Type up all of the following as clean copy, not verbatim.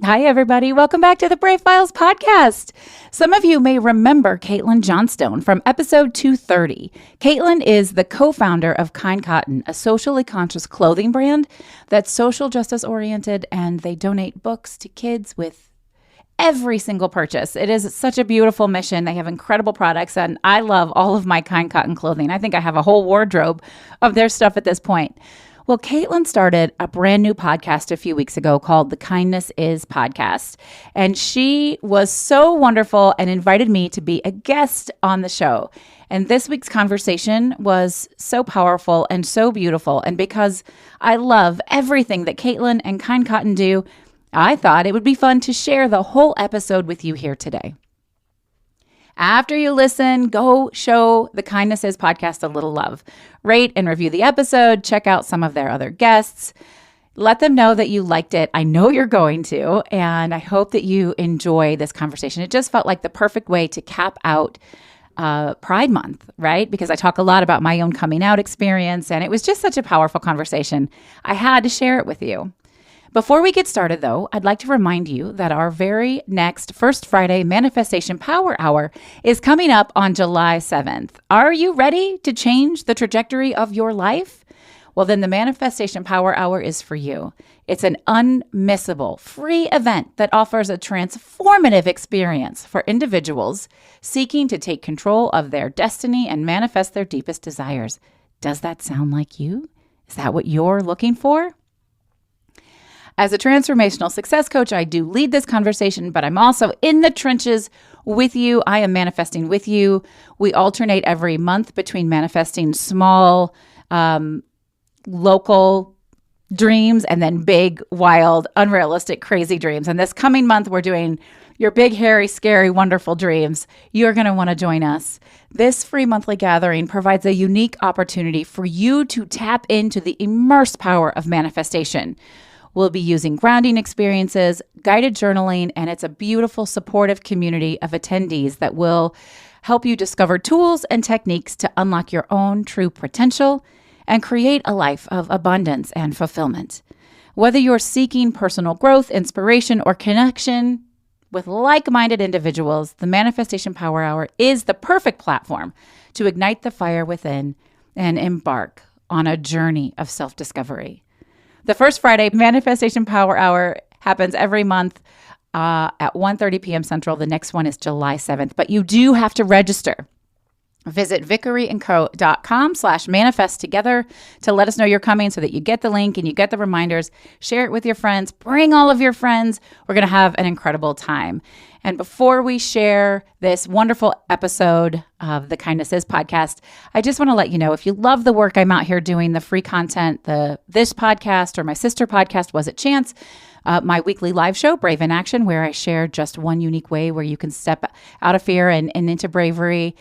Hi, everybody. Welcome back to the Brave Files podcast. Some of you may remember Kaitlin Johnstone from episode 230. Kaitlin is the co-founder of Kind Cotton, a socially conscious clothing brand that's social justice oriented, and they donate books to kids with every single purchase. It is such a beautiful mission. They have incredible products, and I love all of my Kind Cotton clothing. I think I have a whole wardrobe of their stuff at this point. Well, Kaitlin started a brand new podcast a few weeks ago called the Kindness Is Podcast. And she was so wonderful and invited me to be a guest on the show. And this week's conversation was so powerful and so beautiful. And because I love everything that Kaitlin and Kind Cotton do, I thought it would be fun to share the whole episode with you here today. After you listen, go show the Kindness Is podcast a little love. Rate and review the episode. Check out some of their other guests. Let them know that you liked it. I know you're going to, and I hope that you enjoy this conversation. It just felt like the perfect way to cap out Pride Month, right? Because I talk a lot about my own coming out experience, and it was just such a powerful conversation. I had to share it with you. Before we get started, though, I'd like to remind you that our very next First Friday Manifestation Power Hour is coming up on July 7th. Are you ready to change the trajectory of your life? Well, then the Manifestation Power Hour is for you. It's an unmissable, free event that offers a transformative experience for individuals seeking to take control of their destiny and manifest their deepest desires. Does that sound like you? Is that what you're looking for? As a transformational success coach, I do lead this conversation, but I'm also in the trenches with you. I am manifesting with you. We alternate every month between manifesting small, local dreams and then big, wild, unrealistic, crazy dreams. And this coming month, we're doing your big, hairy, scary, wonderful dreams. You're going to want to join us. This free monthly gathering provides a unique opportunity for you to tap into the immense power of manifestation. We'll be using grounding experiences, guided journaling, and it's a beautiful, supportive community of attendees that will help you discover tools and techniques to unlock your own true potential and create a life of abundance and fulfillment. Whether you're seeking personal growth, inspiration, or connection with like-minded individuals, the Manifestation Power Hour is the perfect platform to ignite the fire within and embark on a journey of self-discovery. The first Friday Manifestation Power Hour happens every month at 1:30 p.m. Central. The next one is July 7th, but you do have to register. Visit vickeryandco.com/manifest together to let us know you're coming so that you get the link and you get the reminders. Share it with your friends. Bring all of your friends. We're going to have an incredible time. And before we share this wonderful episode of the Kindness Is podcast, I just want to let you know, if you love the work I'm out here doing, the free content, this podcast or my sister podcast, Was It Chance? My weekly live show, Brave in Action, where I share just one unique way where you can step out of fear and into bravery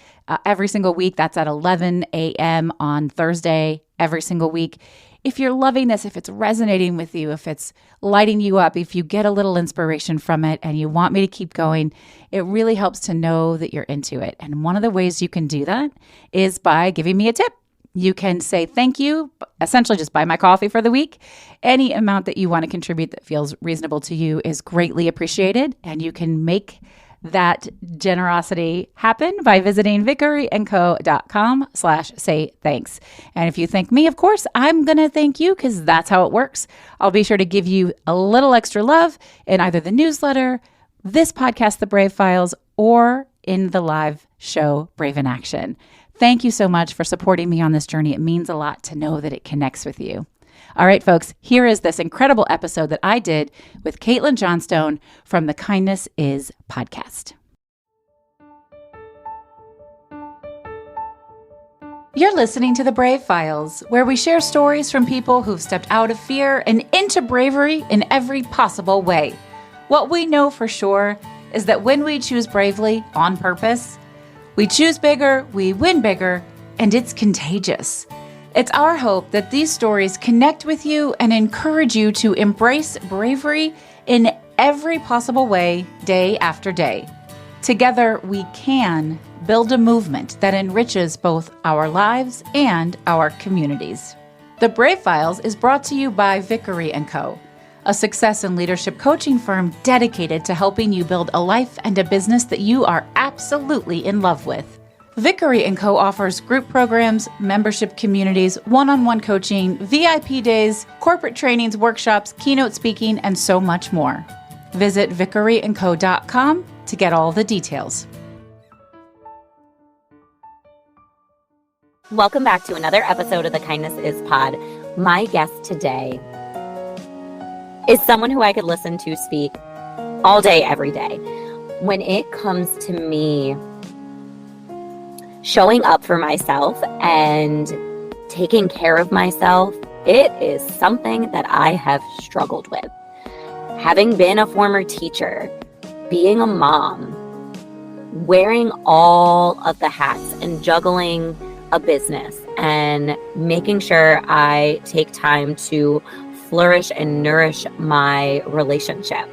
every single week. That's at 11 a.m. on Thursday every single week. If you're loving this, if it's resonating with you, if it's lighting you up, if you get a little inspiration from it and you want me to keep going, it really helps to know that you're into it. And one of the ways you can do that is by giving me a tip. You can say thank you, essentially just buy my coffee for the week. Any amount that you want to contribute that feels reasonable to you is greatly appreciated, and you can make that generosity happen by visiting vickeryandco.com/say thanks. And if you thank me, of course, I'm going to thank you because that's how it works. I'll be sure to give you a little extra love in either the newsletter, this podcast, The Brave Files, or in the live show, Brave in Action. Thank you so much for supporting me on this journey. It means a lot to know that it connects with you. All right, folks, here is this incredible episode that I did with Kaitlin Johnstone from the Kindness Is podcast. You're listening to The Brave Files, where we share stories from people who've stepped out of fear and into bravery in every possible way. What we know for sure is that when we choose bravely on purpose, we choose bigger, we win bigger, and it's contagious. It's our hope that these stories connect with you and encourage you to embrace bravery in every possible way, day after day. Together, we can build a movement that enriches both our lives and our communities. The Brave Files is brought to you by Vickery & Co., a success and leadership coaching firm dedicated to helping you build a life and a business that you are absolutely in love with. Vickery & Co. offers group programs, membership communities, one-on-one coaching, VIP days, corporate trainings, workshops, keynote speaking, and so much more. Visit vickeryandco.com to get all the details. Welcome back to another episode of the Kindness Is Pod. My guest today is someone who I could listen to speak all day, every day. When it comes to me showing up for myself and taking care of myself, it is something that I have struggled with. Having been a former teacher, being a mom, wearing all of the hats and juggling a business and making sure I take time to flourish and nourish my relationship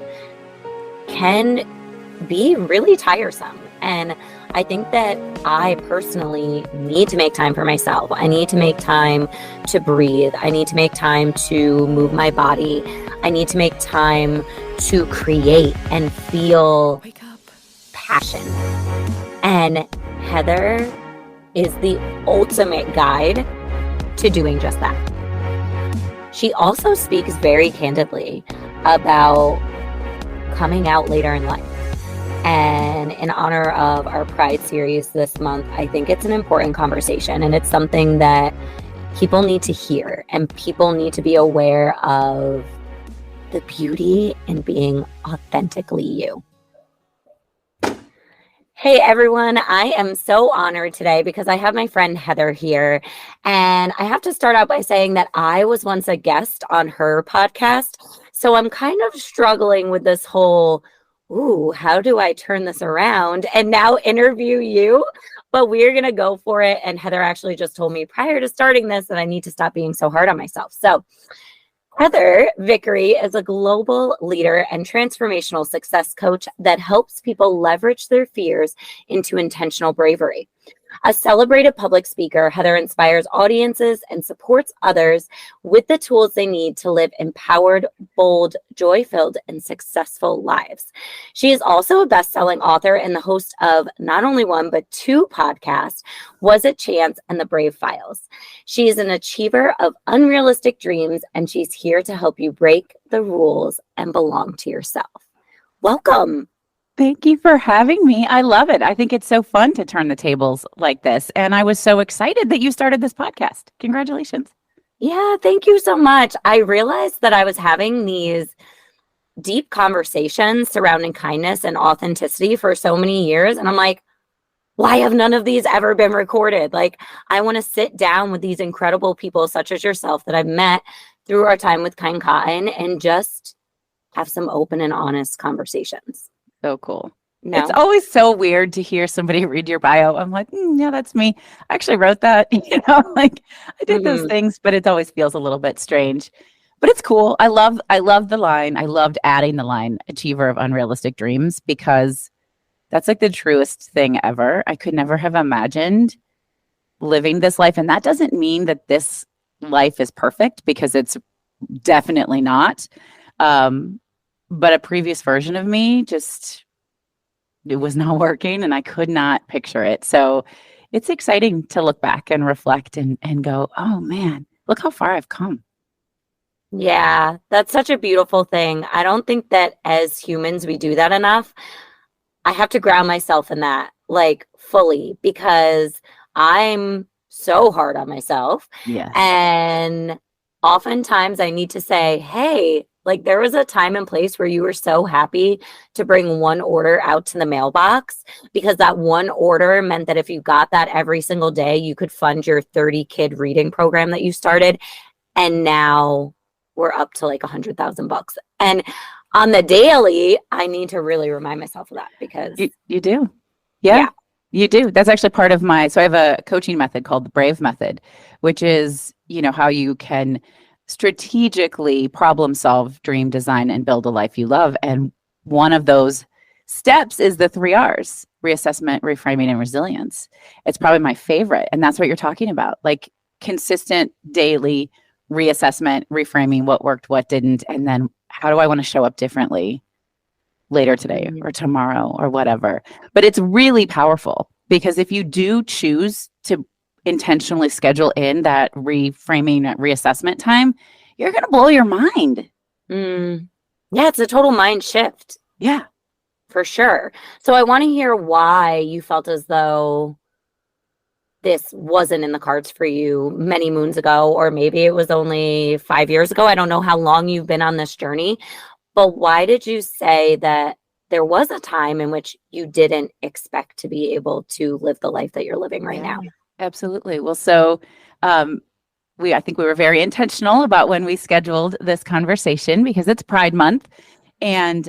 can be really tiresome. And I think that I personally need to make time for myself. I need to make time to breathe. I need to make time to move my body. I need to make time to create and feel passion. And Heather is the ultimate guide to doing just that. She also speaks very candidly about coming out later in life. And in honor of our Pride series this month, I think it's an important conversation, and it's something that people need to hear, and people need to be aware of the beauty in being authentically you. Hey everyone, I am so honored today because I have my friend Heather here, and I have to start out by saying that I was once a guest on her podcast, so I'm kind of struggling with this whole how do I turn this around and now interview you? But we're going to go for it. And Heather actually just told me prior to starting this that I need to stop being so hard on myself. So Heather Vickery is a global leader and transformational success coach that helps people leverage their fears into intentional bravery. A celebrated public speaker, Heather inspires audiences and supports others with the tools they need to live empowered, bold, joy-filled, and successful lives. She is also a best-selling author and the host of not only one, but two podcasts, Was It Chance and The Brave Files. She is an achiever of unrealistic dreams, and she's here to help you break the rules and belong to yourself. Welcome. Thank you for having me. I love it. I think it's so fun to turn the tables like this. And I was so excited that you started this podcast. Congratulations. Yeah, thank you so much. I realized that I was having these deep conversations surrounding kindness and authenticity for so many years. And I'm like, why have none of these ever been recorded? Like, I want to sit down with these incredible people such as yourself that I've met through our time with Kind Cotton and just have some open and honest conversations. So cool. No. It's always so weird to hear somebody read your bio. I'm like, yeah, that's me. I actually wrote that, like I did those things, but it always feels a little bit strange, but it's cool. I love the line. I loved adding the line achiever of unrealistic dreams because that's like the truest thing ever. I could never have imagined living this life. And that doesn't mean that this life is perfect because it's definitely not. But a previous version of me it was not working and I could not picture it. So it's exciting to look back and reflect and go, oh man, look how far I've come. Yeah, that's such a beautiful thing. I don't think that as humans we do that enough. I have to ground myself in that like fully because I'm so hard on myself. Yes. And oftentimes I need to say, hey, like there was a time and place where you were so happy to bring one order out to the mailbox because that one order meant that if you got that every single day, you could fund your 30-kid reading program that you started. And now we're up to like $100,000. And on the daily, I need to really remind myself of that because you do. Yeah, you do. That's actually part of so I have a coaching method called the Brave Method, which is, how you can strategically problem solve, dream, design, and build a life you love. And one of those steps is the 3 R's: reassessment, reframing, and resilience. It's probably my favorite. And that's what you're talking about, like consistent daily reassessment, reframing what worked, what didn't, and then how do I want to show up differently later today or tomorrow or whatever. But it's really powerful because if you do choose to intentionally schedule in that reframing, that reassessment time, you're going to blow your mind. Yeah, it's a total mind shift. Yeah. For sure. So I want to hear why you felt as though this wasn't in the cards for you many moons ago, or maybe it was only 5 years ago. I don't know how long you've been on this journey, but why did you say that there was a time in which you didn't expect to be able to live the life that you're living right now? Absolutely. Well, so I think we were very intentional about when we scheduled this conversation because it's Pride Month. And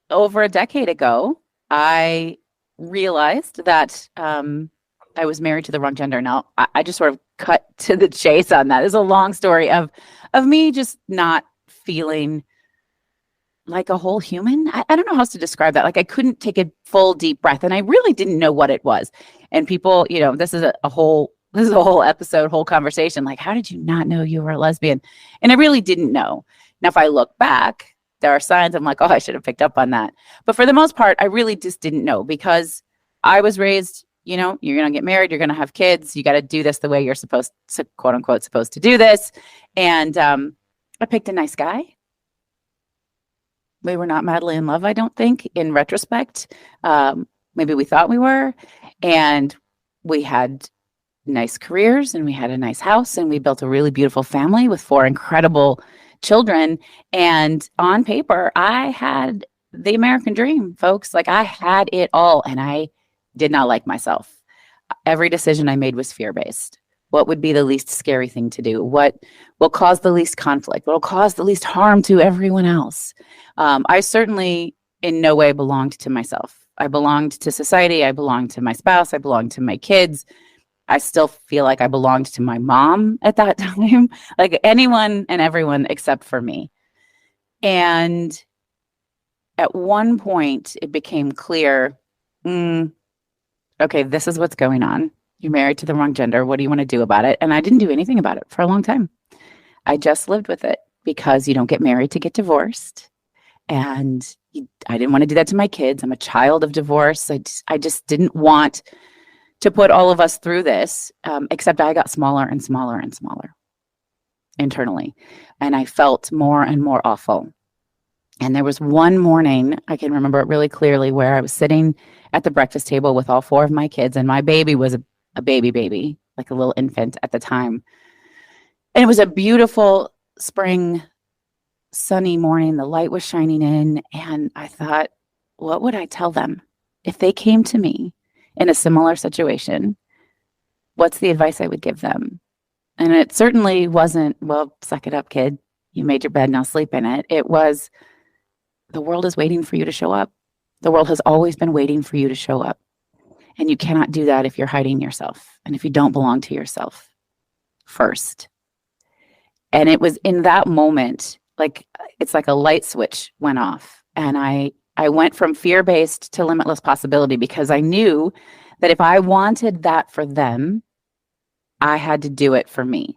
over a decade ago, I realized that I was married to the wrong gender. Now, I just sort of cut to the chase on that. It's a long story of me just not feeling like a whole human. I don't know how else to describe that. Like I couldn't take a full deep breath, and I really didn't know what it was. And people, this is a whole episode, whole conversation. Like, how did you not know you were a lesbian? And I really didn't know. Now, if I look back, there are signs I'm like, oh, I should have picked up on that. But for the most part, I really just didn't know because I was raised, you're going to get married, you're going to have kids, you got to do this the way you're supposed to, quote unquote, supposed to do this. And I picked a nice guy. We were not madly in love, I don't think, in retrospect. Maybe we thought we were. And we had nice careers and we had a nice house and we built a really beautiful family with 4 incredible children. And on paper, I had the American dream, folks. Like I had it all and I did not like myself. Every decision I made was fear-based. What would be the least scary thing to do? What will cause the least conflict? What will cause the least harm to everyone else? I certainly in no way belonged to myself. I belonged to society. I belonged to my spouse. I belonged to my kids. I still feel like I belonged to my mom at that time, like anyone and everyone except for me. And at one point, it became clear, okay, this is what's going on. You're married to the wrong gender. What do you want to do about it? And I didn't do anything about it for a long time. I just lived with it because you don't get married to get divorced. And I didn't want to do that to my kids. I'm a child of divorce. I just didn't want to put all of us through this, except I got smaller and smaller and smaller internally. And I felt more and more awful. And there was one morning, I can remember it really clearly, where I was sitting at the breakfast table with all 4 of my kids, and my baby was a baby, like a little infant at the time. And it was a beautiful spring, sunny morning. The light was shining in, and I thought, what would I tell them if they came to me in a similar situation? What's the advice I would give them? And it certainly wasn't, well, suck it up, kid. You made your bed, now sleep in it. It was, the world is waiting for you to show up. The world has always been waiting for you to show up. And you cannot do that if you're hiding yourself and if you don't belong to yourself first. And it was in that moment, like it's like a light switch went off. And I went from fear-based to limitless possibility because I knew that if I wanted that for them, I had to do it for me.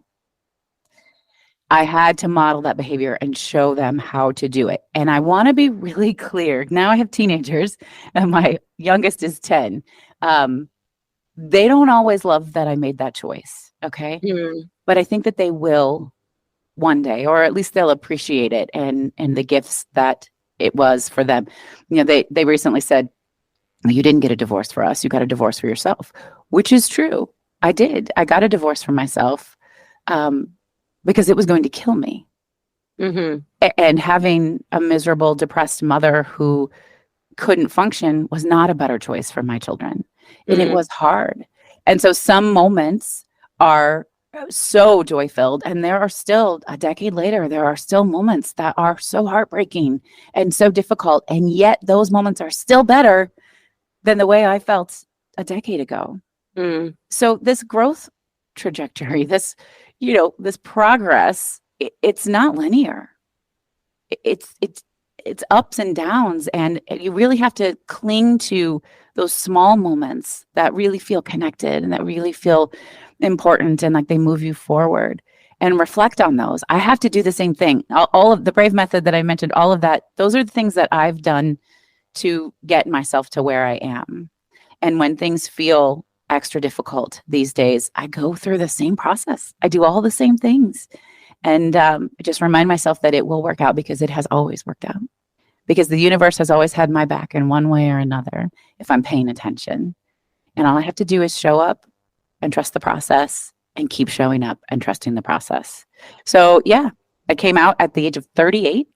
I had to model that behavior and show them how to do it. And I want to be really clear. Now I have teenagers and my youngest is 10. They don't always love that I made that choice. Okay. But I think that they will one day, or at least they'll appreciate it and the gifts that it was for them. They recently said, you didn't get a divorce for us. You got a divorce for yourself, which is true. I did. I got a divorce for myself. Because it was going to kill me. And having a miserable, depressed mother who couldn't function was not a better choice for my children. And it was hard. And so some moments are so joy-filled. And there are still, a decade later, there are still moments that are so heartbreaking and so difficult. And yet those moments are still better than the way I felt a decade ago. So this growth trajectory, this progress, it's not linear. It's ups and downs. And you really have to cling to those small moments that really feel connected and that really feel important and like they move you forward. and reflect on those. I have to do the same thing. All of the Brave method that I mentioned, all of that, those are the things that I've done to get myself to where I am. And when things feel extra difficult these days, I go through the same process. I do all the same things. And I just remind myself that it will work out, because it has always worked out. Because the universe has always had my back in one way or another if I'm paying attention. And all I have to do is show up and trust the process, and keep showing up and trusting the process. So yeah, I came out at the age of 38,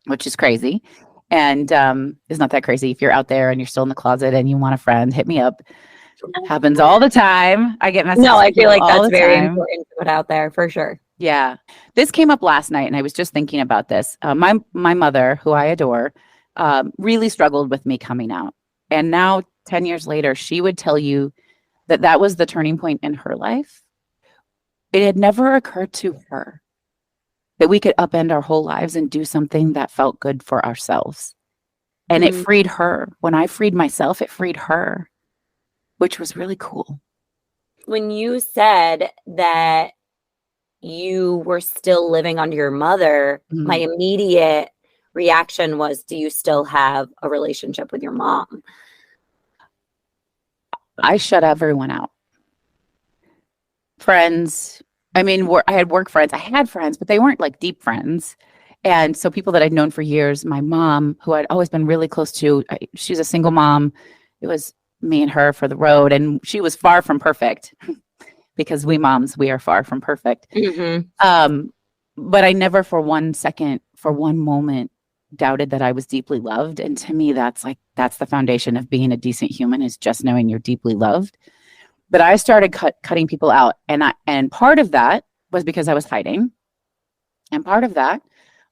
which is crazy. And it's not that crazy. If you're out there and you're still in the closet and you want a friend, hit me up. Happens all the time. I get messages. No, I feel like all that's the very time. important to put out there for sure. Yeah. This came up last night, and I was just thinking about this. My mother, who I adore, really struggled with me coming out. And now, 10 years later, she would tell you that that was the turning point in her life. It had never occurred to her that we could upend our whole lives and do something that felt good for ourselves. And it freed her. When I freed myself, it freed her, which was really cool. When you said that you were still living under your mother, my immediate reaction was, do you still have a relationship with your mom? I shut everyone out. Friends. I mean, I had work friends. I had friends, but they weren't like deep friends. And so people that I'd known for years, my mom, who I'd always been really close to, she's a single mom. It was me and her for the road. And she was far from perfect, because we moms, we are far from perfect. But I never for one second, for one moment, doubted that I was deeply loved. And to me, that's the foundation of being a decent human, is just knowing you're deeply loved. But I started cutting people out. And part of that was because I was hiding. And part of that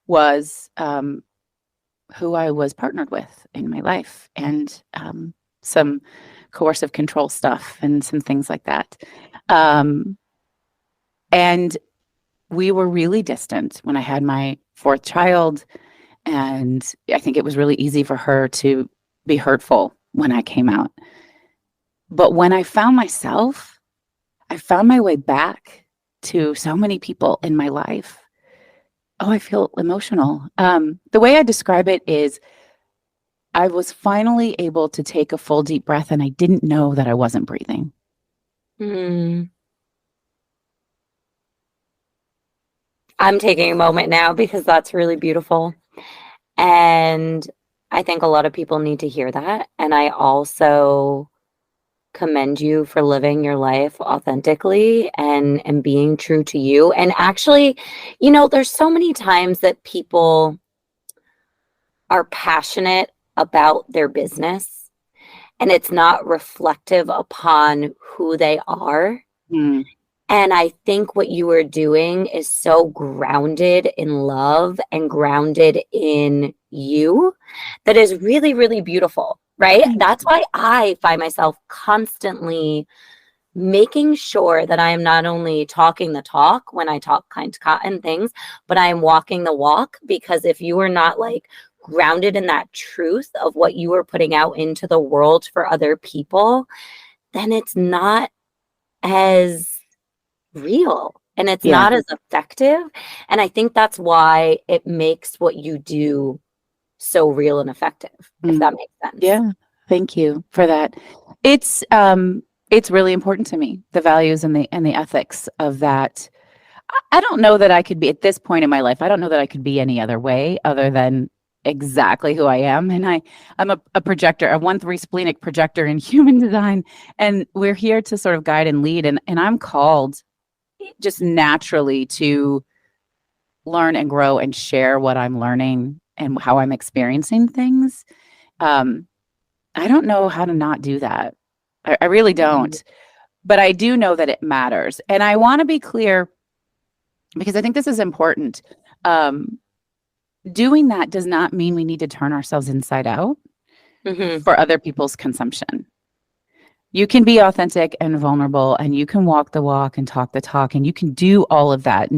was who I was partnered with in my life, and some coercive control stuff and some things like that. And we were really distant when I had my fourth child. And I think it was really easy for her to be hurtful when I came out. But when I found myself, I found my way back to so many people in my life. Oh, I feel emotional. The way I describe it is, I was finally able to take a full deep breath, and I didn't know that I wasn't breathing. I'm taking a moment now because that's really beautiful. And I think a lot of people need to hear that. And I also commend you for living your life authentically and being true to you. And actually, there's so many times that people are passionate about their business, and it's not reflective upon who they are. And I think what you are doing is so grounded in love and grounded in you that is really, really beautiful, right? That's why I find myself constantly making sure that I am not only talking the talk when I talk kind cotton things, but I am walking the walk. Because if you are not like grounded in that truth of what you are putting out into the world for other people, then it's not as real, and it's not as effective. And I think that's why it makes what you do so real and effective, if that makes sense. Yeah. Thank you for that. It's really important to me, the values and the ethics of that. I don't know that I could be, at this point in my life, I don't know that I could be any other way other than exactly who I am. And I'm a projector, a 1-3 splenic projector in human design. And we're here to sort of guide and lead. And I'm called just naturally to learn and grow and share what I'm learning and how I'm experiencing things. I don't know how to not do that. I really don't. But I do know that it matters. And I want to be clear, because I think this is important. Doing that does not mean we need to turn ourselves inside out for other people's consumption. You can be authentic and vulnerable, and you can walk the walk and talk the talk, and you can do all of that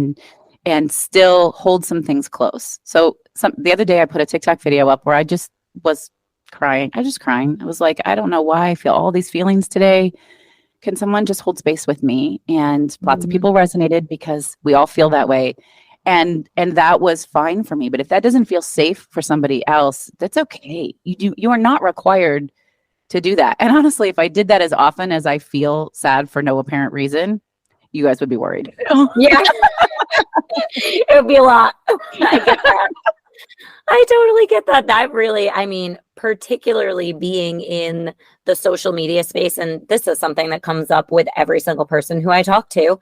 and still hold some things close. So the other day I put a TikTok video up where I just was crying. I was crying. I was like, I don't know why I feel all these feelings today. can someone just hold space with me? And lots of people resonated because we all feel that way. And that was fine for me. But if that doesn't feel safe for somebody else, that's okay. You are not required to do that. And honestly, if I did that as often as I feel sad for no apparent reason, you guys would be worried. Yeah. It would be a lot. I get that. I totally get that. That really, I mean, particularly being in the social media space, and this is something that comes up with every single person who I talk to.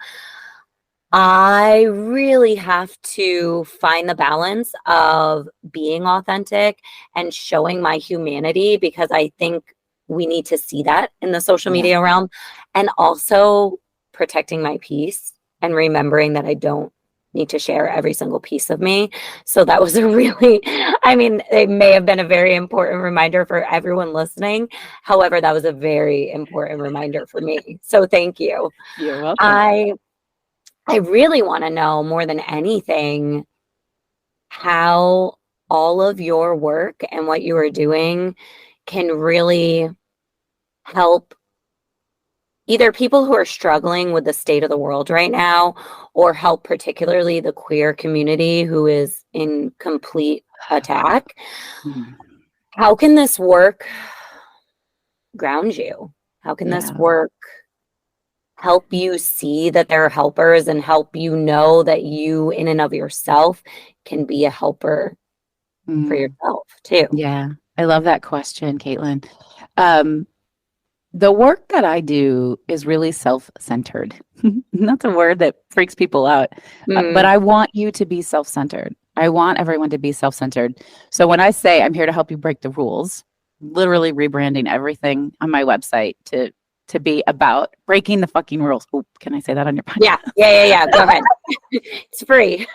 I really have to find the balance of being authentic and showing my humanity, because I think we need to see that in the social media realm, and also protecting my peace and remembering that I don't need to share every single piece of me. So that was a really, I mean, it may have been a very important reminder for everyone listening. However, that was a very important reminder for me. So thank you. You're welcome. I really want to know more than anything how all of your work and what you are doing can really help either people who are struggling with the state of the world right now, or help particularly the queer community who is in complete attack. How can this work ground you? How can this work help you see that there are helpers, and help you know that you in and of yourself can be a helper for yourself too? Yeah, I love that question, Kaitlin. The work that I do is really self-centered. That's a word that freaks people out. But I want you to be self-centered. I want everyone to be self-centered. So when I say I'm here to help you break the rules, literally rebranding everything on my website to be about breaking the fucking rules. Oh, can I say that on your podcast? Yeah. Go ahead. It's free.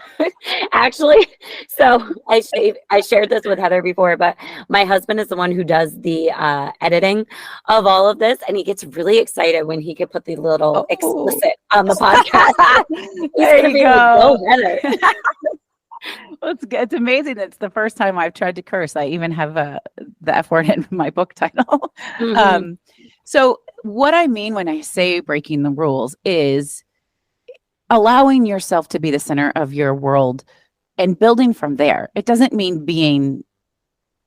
Actually, so I shared this with Heather before, but my husband is the one who does the editing of all of this, and he gets really excited when he could put the little explicit on the podcast. There you go. Heather. Well, it's amazing. It's the first time I've tried to curse. I even have the F word in my book title. So what I mean when I say breaking the rules is allowing yourself to be the center of your world and building from there. It doesn't mean being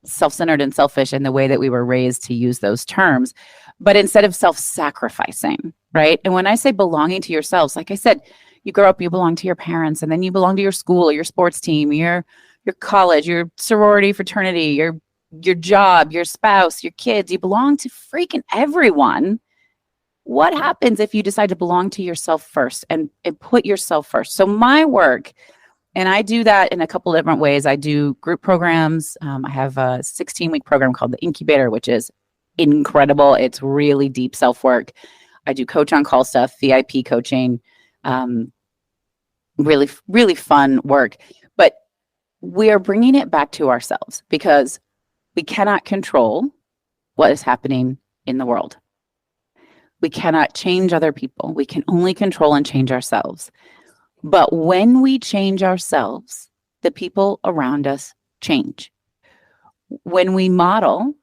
self-centered and selfish in the way that we were raised to use those terms, but instead of self-sacrificing, right? And when I say belonging to yourselves, like I said, you grow up, you belong to your parents, and then you belong to your school or your sports team, your college, your sorority, fraternity, your job, your spouse, your kids. You belong to freaking everyone. What happens if you decide to belong to yourself first and put yourself first? So my work, and I do that in a couple different ways. I do group programs. I have a 16-week program called the Incubator, which is incredible. It's really deep self-work. I do coach on call stuff, VIP coaching, really, really fun work. But we are bringing it back to ourselves because we cannot control what is happening in the world. We cannot change other people. We can only control and change ourselves. But when we change ourselves, the people around us change. When we model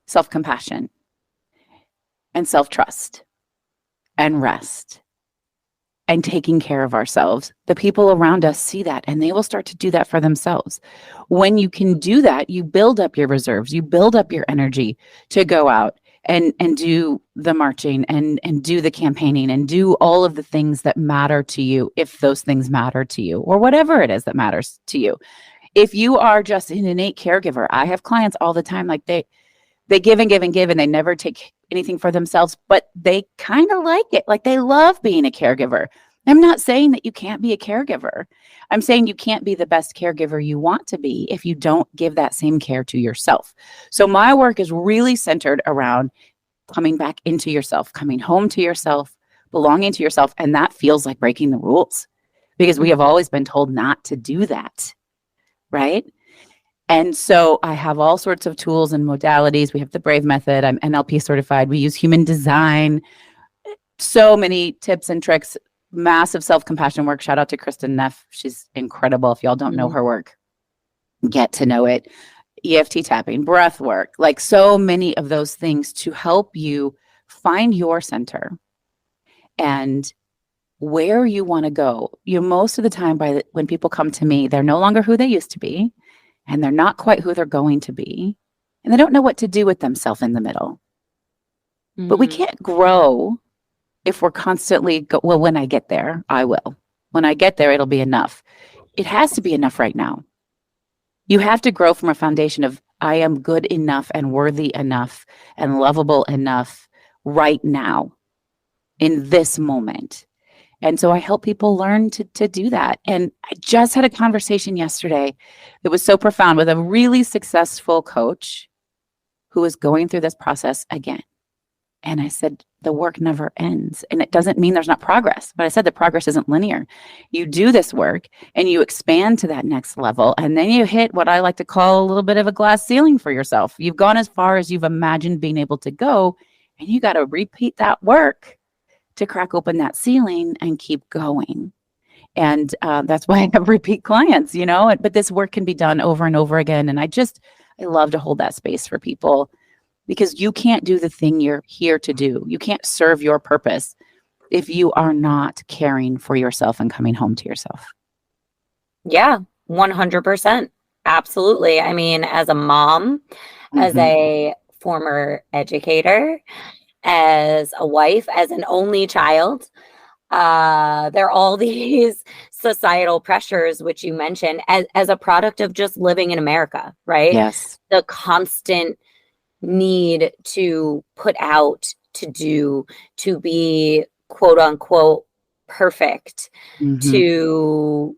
self-compassion and self-trust and rest and taking care of ourselves, the people around us see that and they will start to do that for themselves. When you can do that, you build up your reserves, you build up your energy to go out and do the marching and do the campaigning and do all of the things that matter to you, if those things matter to you, or whatever it is that matters to you. If you are just an innate caregiver, I have clients all the time, like they give and give and give, and they never take anything for themselves, but they kind of like it. Like they love being a caregiver. I'm not saying that you can't be a caregiver. I'm saying you can't be the best caregiver you want to be if you don't give that same care to yourself. So my work is really centered around coming back into yourself, coming home to yourself, belonging to yourself. And that feels like breaking the rules because we have always been told not to do that, right? And so I have all sorts of tools and modalities. We have the Brave Method. I'm NLP certified. We use human design. So many tips and tricks, massive self-compassion work. Shout out to Kristen Neff. She's incredible. If y'all don't know her work, get to know it. EFT tapping, breath work, like so many of those things to help you find your center and where you want to go. Most of the time when people come to me, they're no longer who they used to be, and they're not quite who they're going to be, and they don't know what to do with themselves in the middle. But we can't grow if we're constantly, well, when I get there, I will. When I get there, it'll be enough. It has to be enough right now. You have to grow from a foundation of, I am good enough and worthy enough and lovable enough right now in this moment. And so I help people learn to do that. And I just had a conversation yesterday that was so profound with a really successful coach who was going through this process again. And I said, the work never ends. And it doesn't mean there's not progress. But I said the progress isn't linear. You do this work and you expand to that next level. And then you hit what I like to call a little bit of a glass ceiling for yourself. You've gone as far as you've imagined being able to go. And you got to repeat that work to crack open that ceiling and keep going. And that's why I have repeat clients, but this work can be done over and over again. And I love to hold that space for people, because you can't do the thing you're here to do. You can't serve your purpose if you are not caring for yourself and coming home to yourself. Yeah, 100%. Absolutely. I mean, as a mom, as a former educator, as a wife, as an only child, there are all these societal pressures, which you mentioned, as a product of just living in America, right? Yes. The constant need to put out, to do, to be quote unquote perfect, to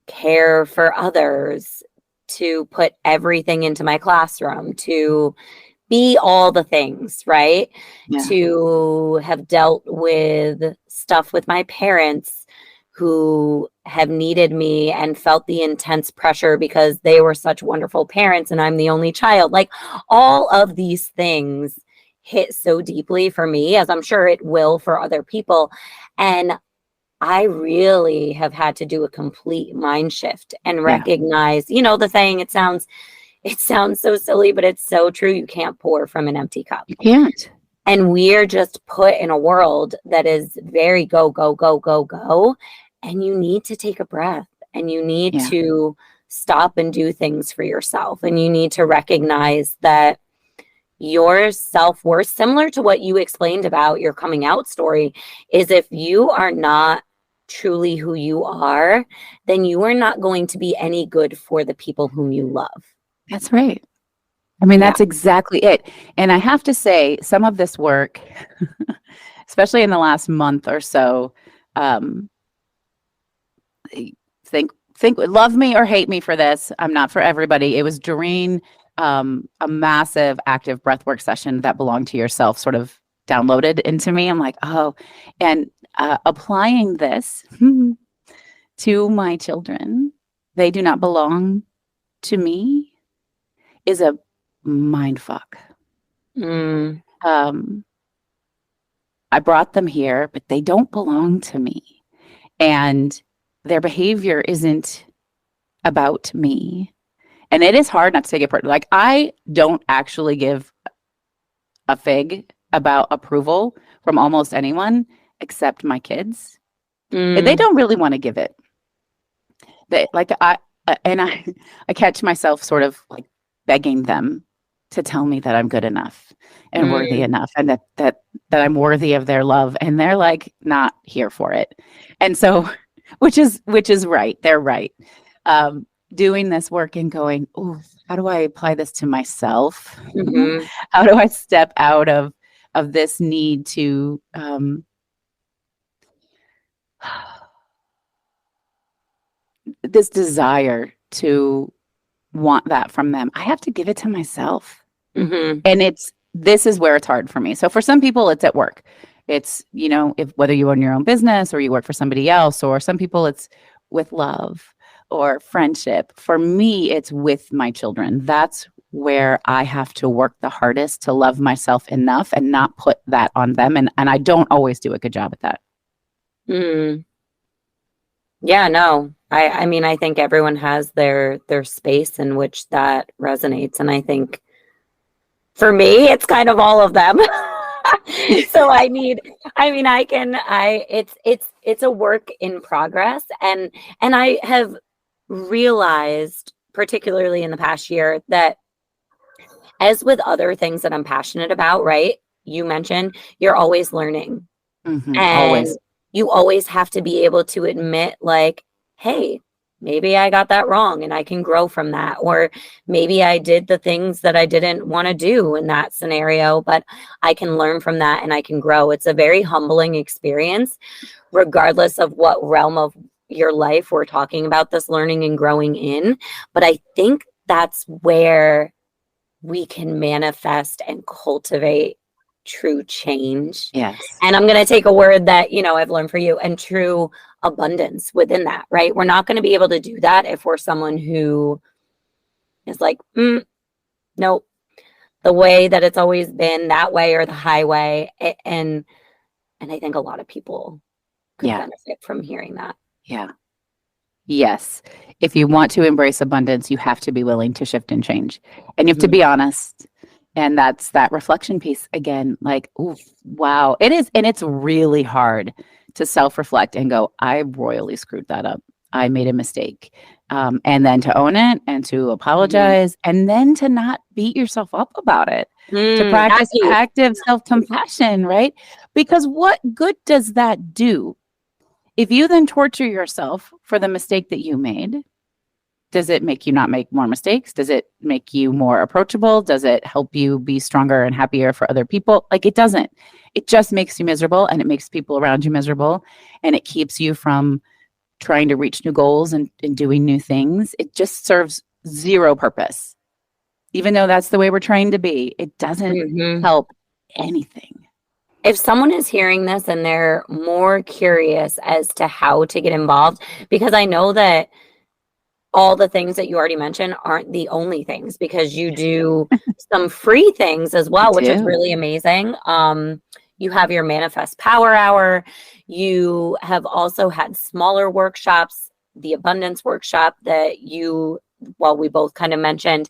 care for others, to put everything into my classroom, to be all the things, right? Yeah. To have dealt with stuff with my parents who have needed me and felt the intense pressure because they were such wonderful parents and I'm the only child. Like, all of these things hit so deeply for me, as I'm sure it will for other people. And I really have had to do a complete mind shift and recognize, the saying, it sounds so silly, but it's so true. You can't pour from an empty cup. You can't. And we're just put in a world that is very go, go, go, go, go. And you need to take a breath, and you need to stop and do things for yourself. And you need to recognize that your self-worth, similar to what you explained about your coming out story, is if you are not truly who you are, then you are not going to be any good for the people whom you love. That's right. I mean, that's exactly it. And I have to say, some of this work, especially in the last month or so, think love me or hate me for this. I'm not for everybody. It was during a massive active breathwork session that belonged to yourself sort of downloaded into me. I'm like, oh, and applying this to my children, they do not belong to me, is a mind fuck. I brought them here, but they don't belong to me. And their behavior isn't about me. And it is hard not to take it personally. Like, I don't actually give a fig about approval from almost anyone except my kids. They don't really want to give it. I catch myself sort of like begging them to tell me that I'm good enough and worthy enough, and that I'm worthy of their love, and they're like not here for it. And so, which is right. They're right. Doing this work and going, oh, how do I apply this to myself? How do I step out of this need to this desire to want that from them? I have to give it to myself. And this is where it's hard for me. So for some people, it's at work. It's, if whether you own your own business or you work for somebody else, or some people it's with love or friendship. For me, it's with my children. That's where I have to work the hardest to love myself enough and not put that on them. And I don't always do a good job at that. Yeah, no. I mean, I think everyone has their space in which that resonates. And I think for me, it's kind of all of them. So it's a work in progress. And I have realized, particularly in the past year, that as with other things that I'm passionate about, right? You mentioned you're always learning, and Always. you always have to be able to admit, like, hey, maybe I got that wrong and I can grow from that. Or maybe I did the things that I didn't want to do in that scenario, but I can learn from that and I can grow. It's a very humbling experience, regardless of what realm of your life we're talking about this learning and growing in. But I think that's where we can manifest and cultivate true change. Yes. And I'm going to take a word that, I've learned for you, and true abundance within that, right? We're not going to be able to do that if we're someone who is like, nope, the way that it's always been, that way or the highway. And I think a lot of people could benefit from hearing that. Yeah. Yes. If you want to embrace abundance, you have to be willing to shift and change. And you have to be honest. And that's that reflection piece again, like, ooh, wow. It is. And it's really hard to self-reflect and go, I royally screwed that up. I made a mistake. And then to own it and to apologize and then to not beat yourself up about it, to practice active self-compassion, right? Because what good does that do? If you then torture yourself for the mistake that you made, does it make you not make more mistakes? Does it make you more approachable? Does it help you be stronger and happier for other people? Like, it doesn't. It just makes you miserable, and it makes people around you miserable, and it keeps you from trying to reach new goals and doing new things. It just serves zero purpose. Even though that's the way we're trained to be, it doesn't help anything. If someone is hearing this and they're more curious as to how to get involved, because I know that all the things that you already mentioned aren't the only things, because you do some free things as well, which is really amazing. You have your Manifest Power Hour. You have also had smaller workshops, the Abundance Workshop that we both kind of mentioned.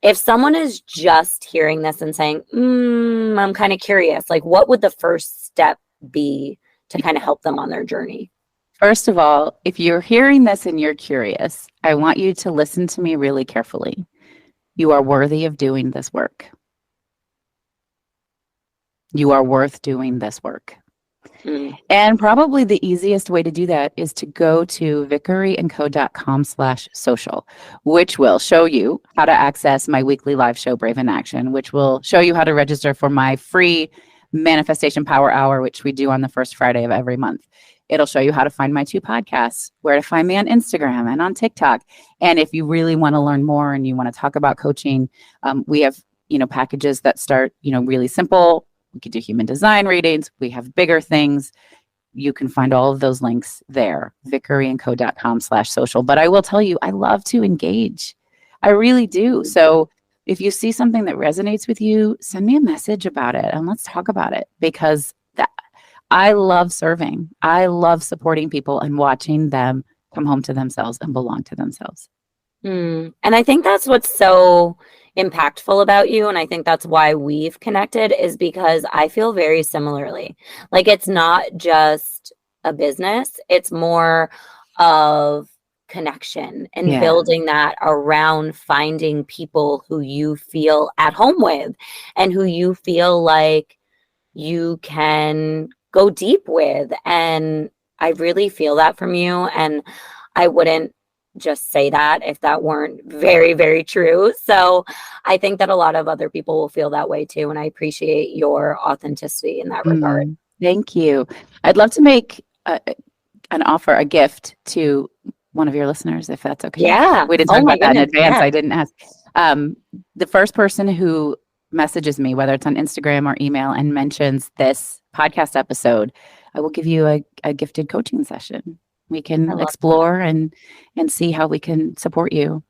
If someone is just hearing this and saying, I'm kind of curious, like, what would the first step be to kind of help them on their journey? First of all, if you're hearing this and you're curious, I want you to listen to me really carefully. You are worthy of doing this work. You are worth doing this work. And probably the easiest way to do that is to go to vickeryandco.com/social, which will show you how to access my weekly live show, Brave in Action, which will show you how to register for my free Manifestation Power Hour, which we do on the first Friday of every month. It'll show you how to find my 2 podcasts, where to find me on Instagram and on TikTok. And if you really want to learn more and you want to talk about coaching, we have, packages that start, really simple. We could do human design readings. We have bigger things. You can find all of those links there, vickeryandco.com/social. But I will tell you, I love to engage. I really do. So if you see something that resonates with you, send me a message about it and let's talk about it, because I love serving. I love supporting people and watching them come home to themselves and belong to themselves. And I think that's what's so impactful about you, and I think that's why we've connected, is because I feel very similarly. Like, it's not just a business, it's more of connection and building that around finding people who you feel at home with and who you feel like you can go deep with. And I really feel that from you, and I wouldn't just say that if that weren't very, very true. So I think that a lot of other people will feel that way too. And I appreciate your authenticity in that regard. Thank you. I'd love to make a gift to one of your listeners, if that's okay. Yeah. We didn't talk about that in advance. I didn't ask. The first person who messages me, whether it's on Instagram or email, and mentions this podcast episode, I will give you a gifted coaching session. We can explore and see how we can support you.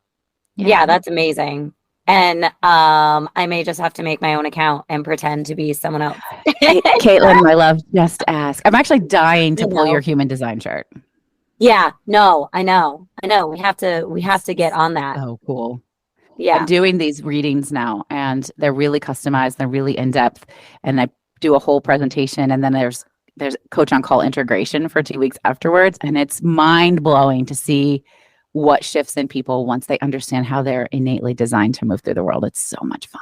Yeah, that's amazing. And I may just have to make my own account and pretend to be someone else. Kaitlin, my love, just ask. I'm actually dying to pull your human design chart. Yeah, no, I know. We have to get on that. Oh, cool. Yeah. I'm doing these readings now, and they're really customized. They're really in depth. And I do a whole presentation, and then there's coach on call integration for 2 weeks afterwards, and it's mind blowing to see what shifts in people once they understand how they're innately designed to move through the world. It's so much fun.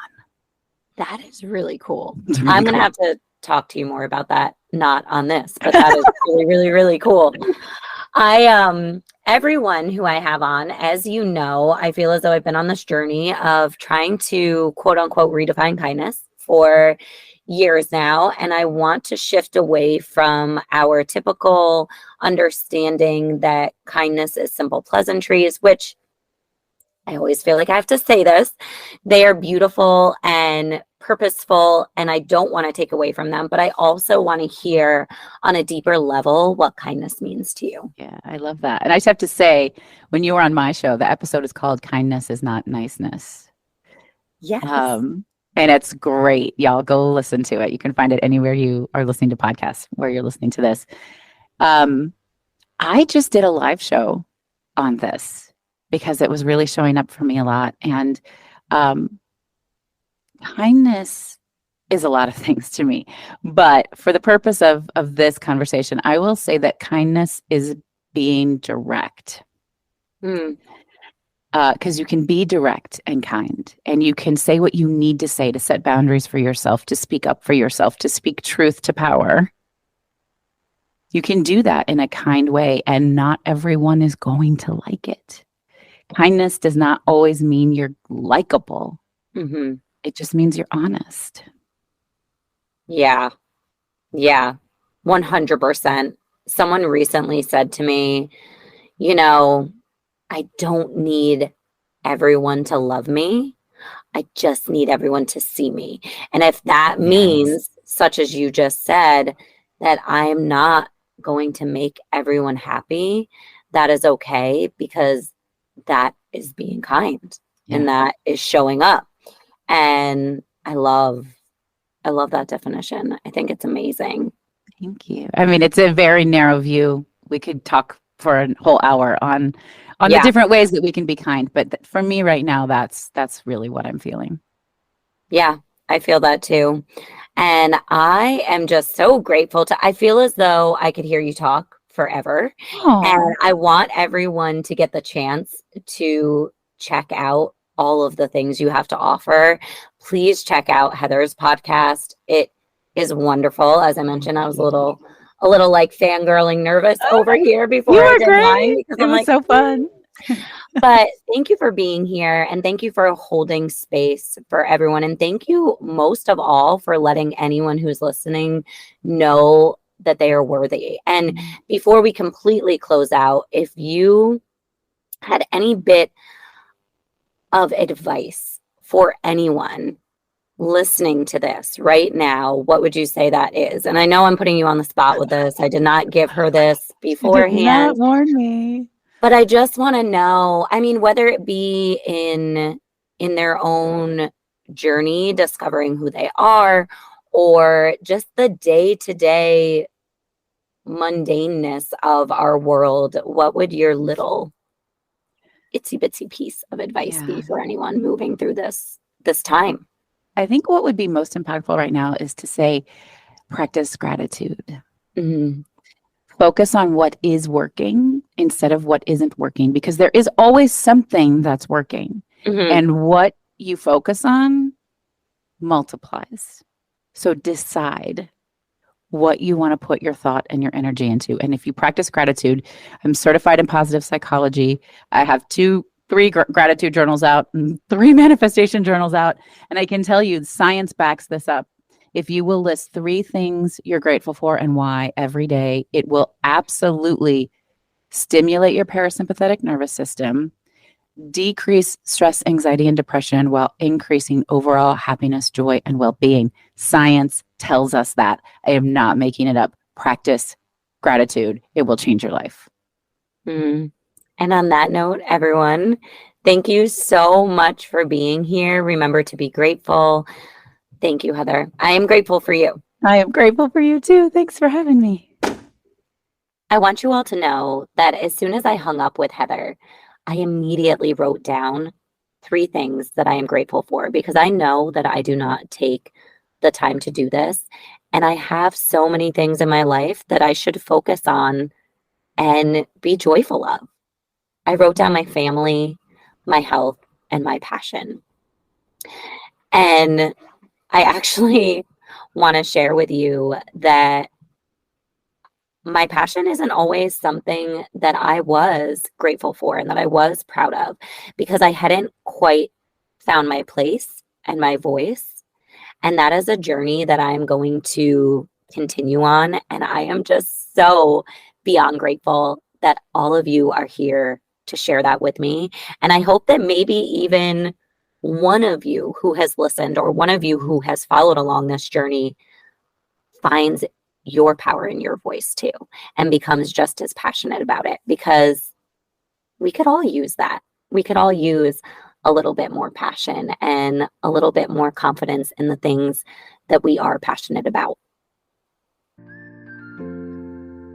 That is really cool. It's really I'm going to cool. have to talk to you more about that, not on this, but that is really, really, really cool. Everyone who I have on, as you know, I feel as though I've been on this journey of trying to quote unquote redefine kindness for years now. And I want to shift away from our typical understanding that kindness is simple pleasantries, which I always feel like I have to say this. They are beautiful and purposeful, and I don't want to take away from them, but I also want to hear on a deeper level what kindness means to you. Yeah, I love that. And I just have to say, when you were on my show, the episode is called Kindness is Not Niceness. Yes. And it's great. Y'all go listen to it. You can find it anywhere you are listening to podcasts, where you're listening to this. I just did a live show on this because it was really showing up for me a lot. And kindness is a lot of things to me. But for the purpose of this conversation, I will say that kindness is being direct. Because you can be direct and kind, and you can say what you need to say to set boundaries for yourself, to speak up for yourself, to speak truth to power. You can do that in a kind way, and not everyone is going to like it. Kindness does not always mean you're likable. Mm-hmm. It just means you're honest. Yeah. 100%. Someone recently said to me, you know, I don't need everyone to love me. I just need everyone to see me. And if that means, such as you just said, that I'm not going to make everyone happy, that is okay, because that is being kind and that is showing up. And I love that definition. I think it's amazing. Thank you. I mean, it's a very narrow view. We could talk for a whole hour on the different ways that we can be kind. But for me right now, that's really what I'm feeling. Yeah, I feel that too. And I am just so grateful I feel as though I could hear you talk forever. Aww. And I want everyone to get the chance to check out all of the things you have to offer. Please check out Heather's podcast. It is wonderful. As I mentioned, I was a little like fangirling nervous over here before I did mine. It was so fun. But thank you for being here, and thank you for holding space for everyone. And thank you most of all for letting anyone who's listening know that they are worthy. And before we completely close out, if you had any bit of advice for anyone listening to this right now, what would you say that is? And I know I'm putting you on the spot with this. I did not give her this beforehand. Did not warn me. But I just want to know, I mean, whether it be in their own journey, discovering who they are, or just the day-to-day mundaneness of our world, what would your little itsy-bitsy piece of advice be for anyone moving through this time? I think what would be most impactful right now is to say, practice gratitude. Mm-hmm. Focus on what is working instead of what isn't working, because there is always something that's working. Mm-hmm. And what you focus on multiplies. So decide what you want to put your thought and your energy into. And if you practice gratitude, I'm certified in positive psychology. I have 3 gratitude journals out and 3 manifestation journals out. And I can tell you science backs this up. If you will list 3 things you're grateful for and why every day, it will absolutely stimulate your parasympathetic nervous system, decrease stress, anxiety, and depression while increasing overall happiness, joy, and well-being. Science tells us that. I am not making it up. Practice gratitude. It will change your life. And on that note, everyone, thank you so much for being here. Remember to be grateful. Thank you, Heather. I am grateful for you. I am grateful for you too. Thanks for having me. I want you all to know that as soon as I hung up with Heather, I immediately wrote down 3 things that I am grateful for, because I know that I do not take the time to do this. And I have so many things in my life that I should focus on and be joyful of. I wrote down my family, my health, and my passion. And I actually want to share with you that my passion isn't always something that I was grateful for and that I was proud of, because I hadn't quite found my place and my voice. And that is a journey that I'm going to continue on. And I am just so beyond grateful that all of you are here to share that with me. And I hope that maybe even one of you who has listened or one of you who has followed along this journey finds your power in your voice too and becomes just as passionate about it, because we could all use that. We could all use a little bit more passion and a little bit more confidence in the things that we are passionate about.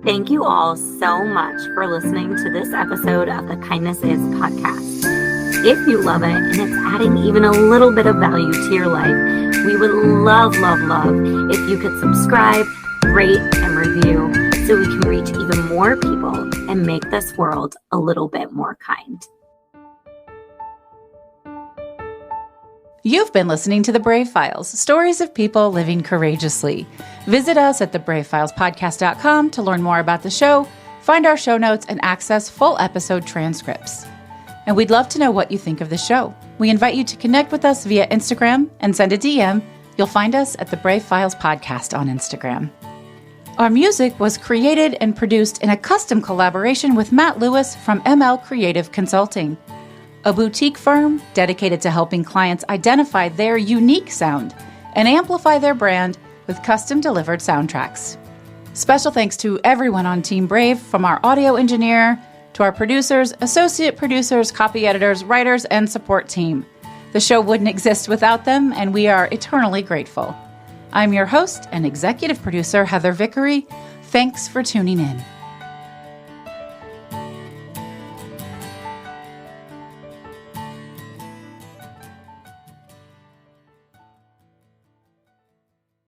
Thank you all so much for listening to this episode of the Kindness Is podcast. If you love it and it's adding even a little bit of value to your life, we would love, love, love if you could subscribe, rate, and review so we can reach even more people and make this world a little bit more kind. You've been listening to The Brave Files, stories of people living courageously. Visit us at thebravefilespodcast.com to learn more about the show, find our show notes, and access full episode transcripts. And we'd love to know what you think of the show. We invite you to connect with us via Instagram and send a DM. You'll find us at The Brave Files Podcast on Instagram. Our music was created and produced in a custom collaboration with Matt Lewis from ML Creative Consulting, a boutique firm dedicated to helping clients identify their unique sound and amplify their brand with custom-delivered soundtracks. Special thanks to everyone on Team Brave, from our audio engineer to our producers, associate producers, copy editors, writers, and support team. The show wouldn't exist without them, and we are eternally grateful. I'm your host and executive producer, Heather Vickery. Thanks for tuning in.